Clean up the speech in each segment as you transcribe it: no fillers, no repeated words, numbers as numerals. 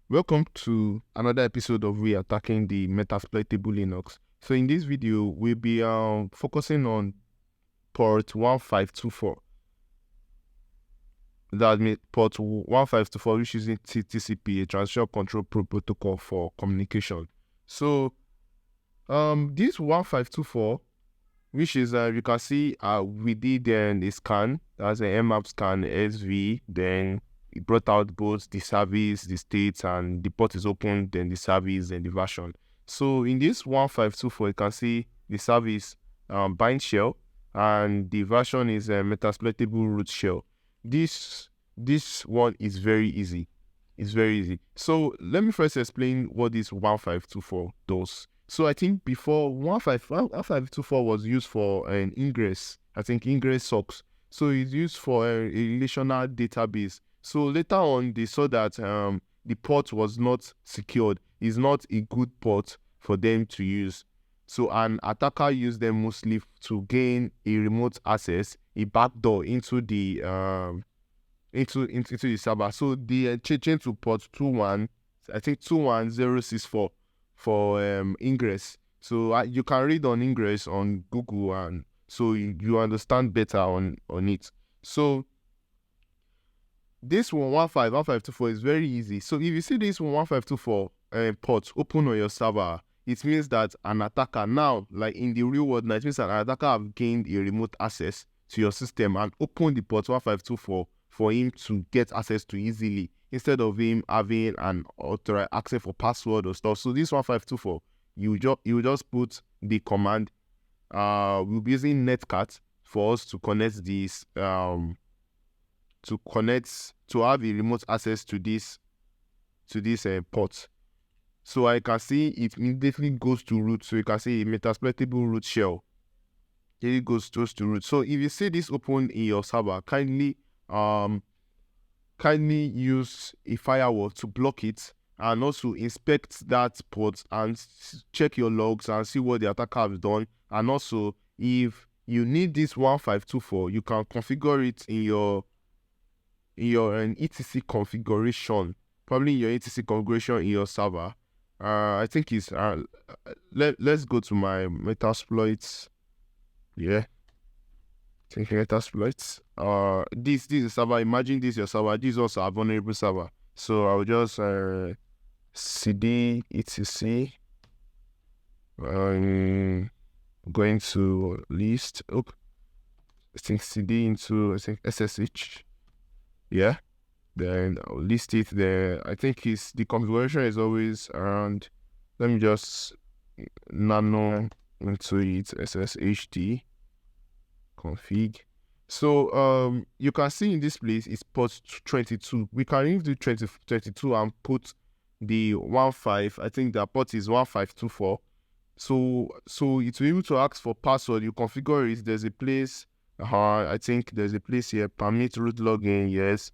Welcome to another episode of We Attacking the Metasploitable Linux. So in this video, we'll be focusing on port 1524. That means port 1524, which is TCP, a Transition Control Protocol for communication. So this 1524, which is you can see we did a scan, that's an mmap scan SV, then it brought out both the service, the state, and the port is open, then the service and the version. So in this 1524, you can see the service bind shell, and the version is a metasploitable root shell. This one is very easy. It's very easy. So let me first explain what this 1524 does. So I think before 1524 was used for an ingress. I think Ingreslock. So it's used for a relational database. So later on, they saw that the port was not secured. It's not a good port for them to use. So an attacker used them mostly to gain a remote access, a backdoor into the into the server. So they changed to port 21064 for ingress. So you can read on ingress on Google, and so you understand better on it. So this 1524 is very easy. So if you see this 1524 port open on your server, it means that an attacker now, like in the real world, now it means that an attacker have gained a remote access to your system and opened the port 1524 for him to get access to easily, instead of him having an authorized access for password or stuff. So this 1524, you just put the command. We'll be using netcat for us to connect this to have a remote access to this port. So I can see it immediately goes to root. So you can see a metasploitable root shell. It goes to root. So if you see this open in your server, kindly use a firewall to block it, and also inspect that port and check your logs and see what the attacker has done. And also, if you need this 1524, you can configure it in your etc configuration, probably in your etc configuration in your server. I think it's let's go to my Metasploit. Yeah, I think Metasploit. This is a server. Imagine this is your server. This is also a vulnerable server. So I'll just cd etc. Going to list. I think cd into ssh. Yeah, then I'll list it there. I think the configuration is always around. Let me just nano into it sshd config. So you can see in this place it's port 22. We can remove the 22 and put the 15. I think the port is 1524. So it's able to ask for password. You configure it. There's a place. I think there's a place here. Permit root login. Yes.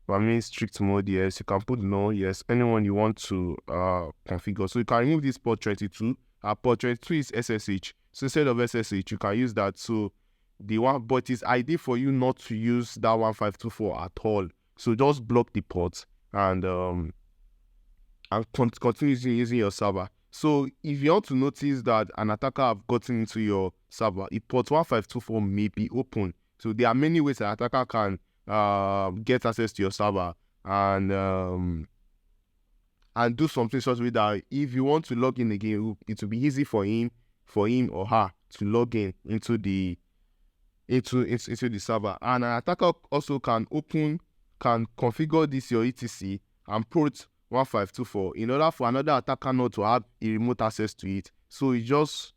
Permit strict mode. Yes. You can put no. Yes. Anyone you want to configure. So you can remove this port 22. Port 22 is SSH. So instead of SSH, you can use that. So the one, but it's ideal for you not to use that 1524 at all. So just block the port and continue using your server. So if you want to notice that an attacker have gotten into your server, if port 1524 may be open. So there are many ways an attacker can get access to your server and do something such with that. If you want to log in again, it will be easy for him or her to log in into the server. And an attacker also can configure this your etc and port 1524 in order for another attacker not to have a remote access to it. So it just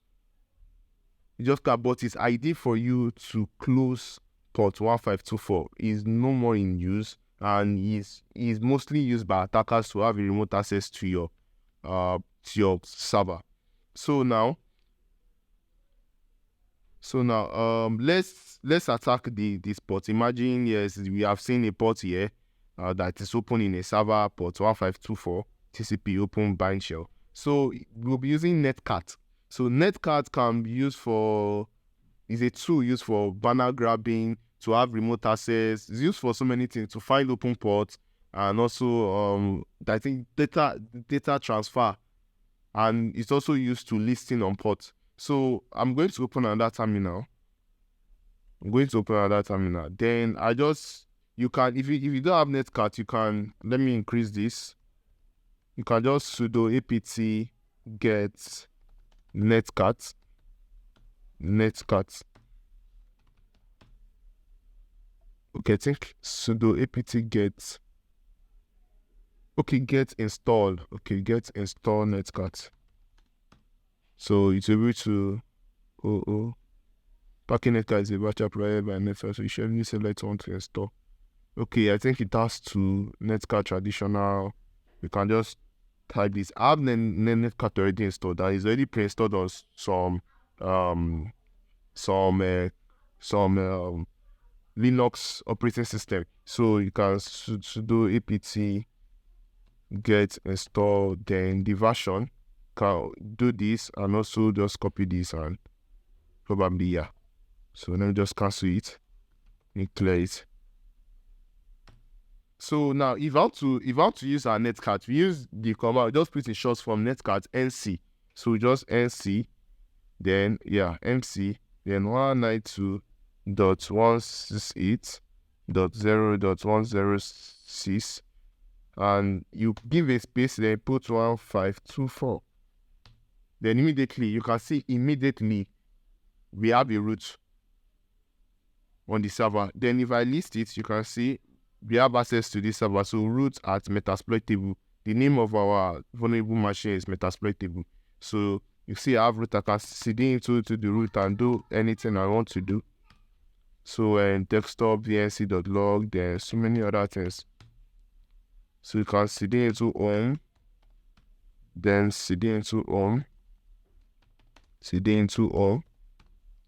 can, but it's ideal for you to close port 1524. Is no more in use and is mostly used by attackers to have a remote access to your server. So now let's attack this port. Imagine, yes, we have seen a port here that is open in a server, port 1524 TCP open bind shell. So we'll be using netcat. So netcat can be used is a tool used for banner grabbing, to have remote access. It's used for so many things, to find open ports and also I think data transfer, and it's also used to listing on port. So I'm going to open another terminal. Then you can, if you don't have netcat, you can, let me increase this. You can just sudo apt get netcat. Okay, I think sudo apt get. Okay, get install. Okay, get install netcat. So it's able to packing netcat is a virtual provided by netcat. So you should only select one to install. Okay, I think it has to netcat traditional. You can just type this. I have netcat already installed. That is already pre-installed on some Linux operating system. So you can sudo apt get install, then the version. Can do this and also just copy this and probably, yeah. So let me just cancel it and clear it. So now if I want to use our netcat, we use the command, just put in short form netcat nc. So just nc, then mc, then 192.168.0.106, and you give a space, then put 1524. Then immediately you can see we have a root on the server. Then if I list it, you can see we have access to this server. So root at Metasploitable. The name of our vulnerable machine is Metasploitable. So you see I have root. I can cd into the root and do anything I want to do. So desktop vnc.log, then so many other things. So you can cd into home, then cd into home,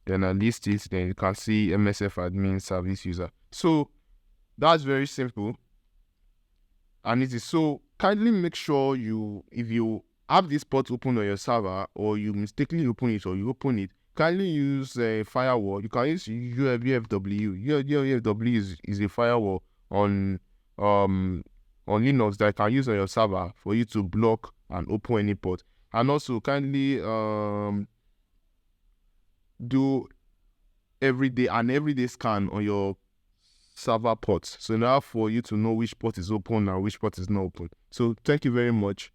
then I list it, then you can see MSF admin service user. So that's very simple and easy. So kindly make sure if you have this port open on your server, or you mistakenly open it, or you open it, kindly use a firewall. You can use UFW. UFW is a firewall on Linux that you can use on your server for you to block and open any port. And also kindly do everyday scan on your server ports, so now for you to know which port is open and which port is not open. So thank you very much.